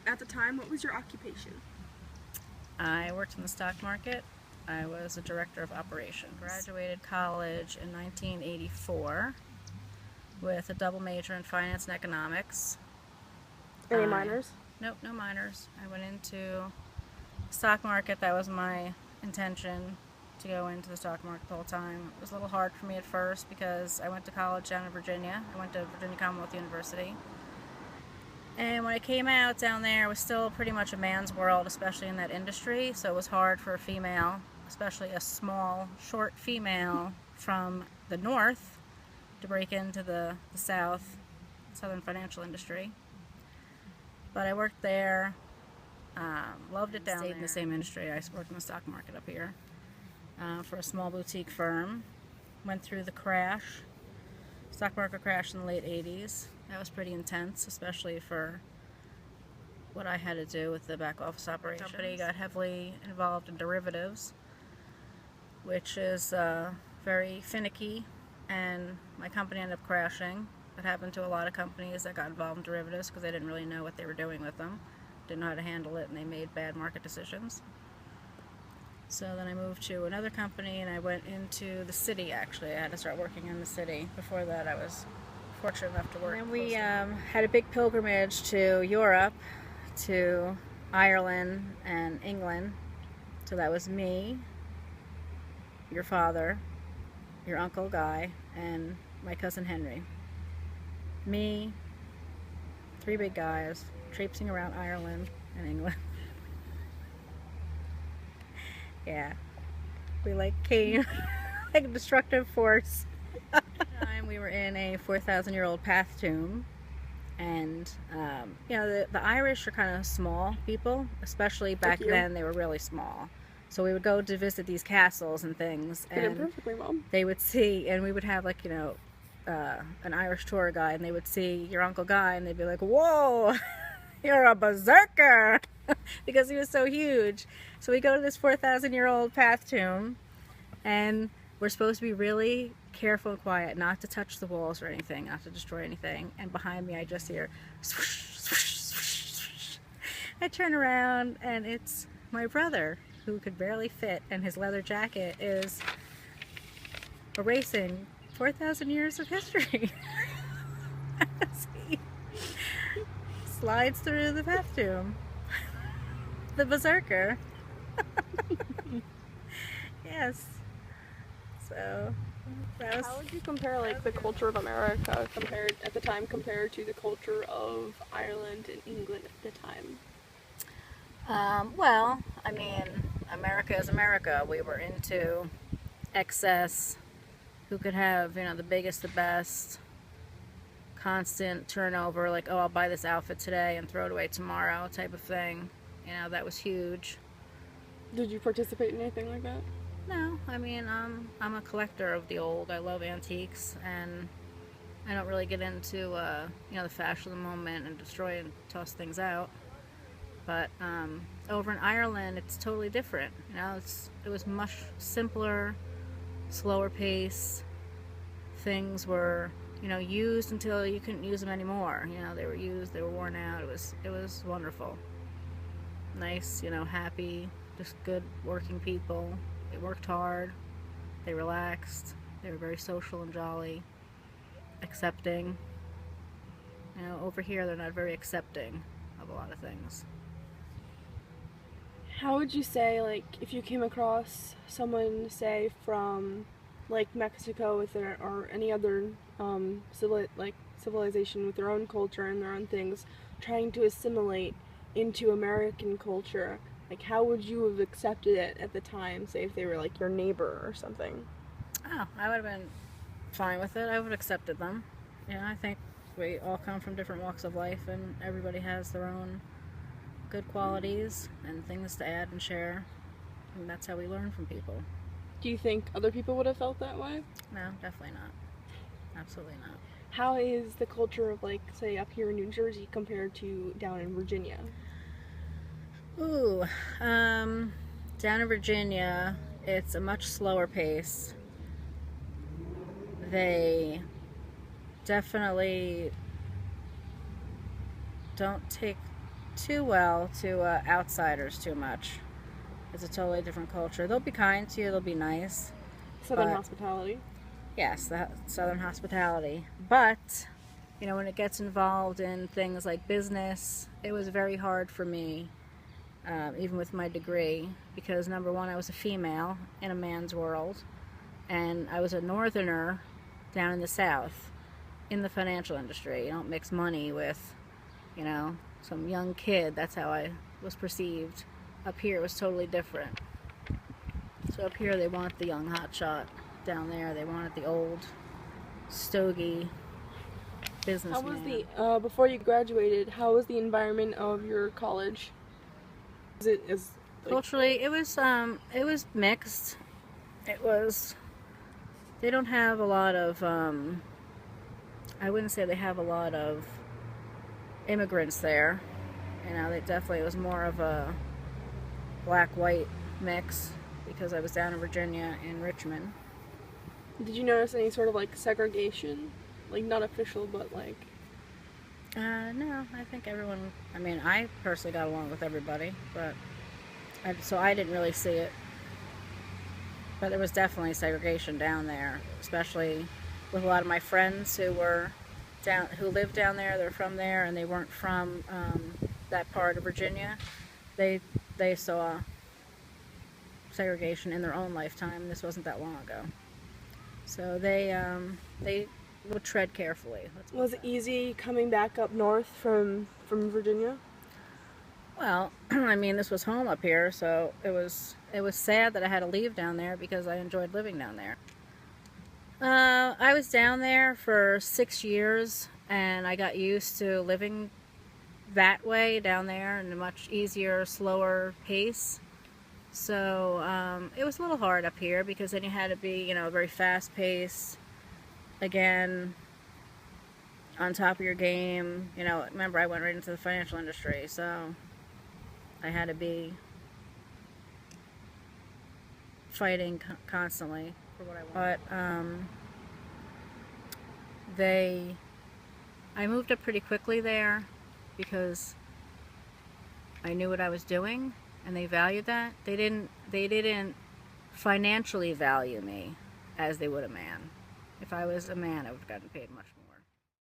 at the time, what was your occupation? I worked in the stock market. I was a director of operations. Graduated college in 1984 with a double major in finance and economics. Any minors? Nope, no minors. I went into the stock market. That was my intention, to go into the stock market the whole time. It was a little hard for me at first because I went to college down in Virginia. I went to Virginia Commonwealth University. And when I came out down there, it was still pretty much a man's world, especially in that industry. So it was hard for a female, especially a small, short female from the north, to break into the southern financial industry. But I worked there, loved it down there. Stayed in the same industry. I worked in the stock market up here for a small boutique firm. Went through the crash. Stock market crash in the late 80s. That was pretty intense, especially for what I had to do with the back office operations. The company got heavily involved in derivatives, which is very finicky, and my company ended up crashing. That happened to a lot of companies that got involved in derivatives because they didn't really know what they were doing with them, didn't know how to handle it, and they made bad market decisions. So then I moved to another company, and I went into the city. Actually, I had to start working in the city. Before that, I was fortunate enough to work. And we had a big pilgrimage to Europe, to Ireland and England. So that was me, your father, your uncle Guy, and my cousin Henry. Me, 3 big guys traipsing around Ireland and England. Yeah, we came like a destructive force. We were in a 4,000-year-old path tomb, and you know, the Irish are kind of small people, especially back then. They were really small, so we would go to visit these castles and things, and they would see, and we would have an Irish tour guide, and they would see your Uncle Guy, and they'd be like, "Whoa, you're a berserker," because he was so huge. So we go to this 4,000-year-old path tomb, and we're supposed to be really careful and quiet, not to touch the walls or anything, not to destroy anything. And behind me, I just hear swoosh, swoosh, swoosh, swoosh. I turn around, and it's my brother, who could barely fit, and his leather jacket is erasing 4,000 years of history. As he slides through the path tomb. The berserker. Yes. So that was... How would you compare the culture of America at the time compared to the culture of Ireland and England at the time? Well, I mean, America is America. We were into excess. Who could have, you know, the biggest, the best, constant turnover, like, oh, I'll buy this outfit today and throw it away tomorrow type of thing. You know, that was huge. Did you participate in anything like that? No, I mean, I'm a collector of the old. I love antiques, and I don't really get into, you know, the fashion of the moment and destroy and toss things out. But over in Ireland, it's totally different. You know, it was much simpler, slower pace. Things were, you know, used until you couldn't use them anymore. You know, they were used, they were worn out. It was wonderful. Nice, you know, happy, just good working people. They worked hard, they relaxed, they were very social and jolly, accepting. You know, over here they're not very accepting of a lot of things. How would you say, if you came across someone, say, from, Mexico or any other civilization with their own culture and their own things, trying to assimilate into American culture, how would you have accepted it at the time, say if they were your neighbor or something? Oh, I would have been fine with it. I would have accepted them. You know, I think we all come from different walks of life, and everybody has their own good qualities and things to add and share, and that's how we learn from people. Do you think other people would have felt that way? No, definitely not. Absolutely not. How is the culture of, say, up here in New Jersey compared to down in Virginia? Ooh, down in Virginia, it's a much slower pace. They definitely don't take too well to outsiders too much. It's a totally different culture. They'll be kind to you, they'll be nice. Southern But hospitality. yes, the Southern hospitality. But, you know, when it gets involved in things like business, it was very hard for me, even with my degree, because number one, I was a female in a man's world, and I was a northerner down in the South in the financial industry. You don't mix money with, you know, some young kid. That's how I was perceived. Up here it was totally different. So up here they want the young hotshot. Down there they wanted the old stogie businessman. How was the before you graduated? How was the environment of your college? Is it as like, Culturally, it was mixed. It was. They don't have a lot of. I wouldn't say they have a lot of immigrants there. You know, it definitely was more of a black-white mix because I was down in Virginia in Richmond. did you notice any sort of like segregation? Like not official, but like No, I think everyone. I mean, I personally got along with everybody, but so I didn't really see it. But there was definitely segregation down there, especially with a lot of my friends who lived down there. They're from there, and they weren't from that part of Virginia. They saw segregation in their own lifetime. This wasn't that long ago, so they would tread carefully. was it easy coming back up north from Virginia? Well, I mean, this was home up here, so it was sad that I had to leave down there because I enjoyed living down there. I was down there for 6 years, and I got used to living that way down there in a much easier, slower pace. So it was a little hard up here because then you had to be, you know, very fast pace. Again, on top of your game. You know, remember I went right into the financial industry, so I had to be fighting constantly for what I want. But I moved up pretty quickly there because I knew what I was doing, and they valued that. They didn't financially value me as they would a man. If I was a man, I would have gotten paid much more.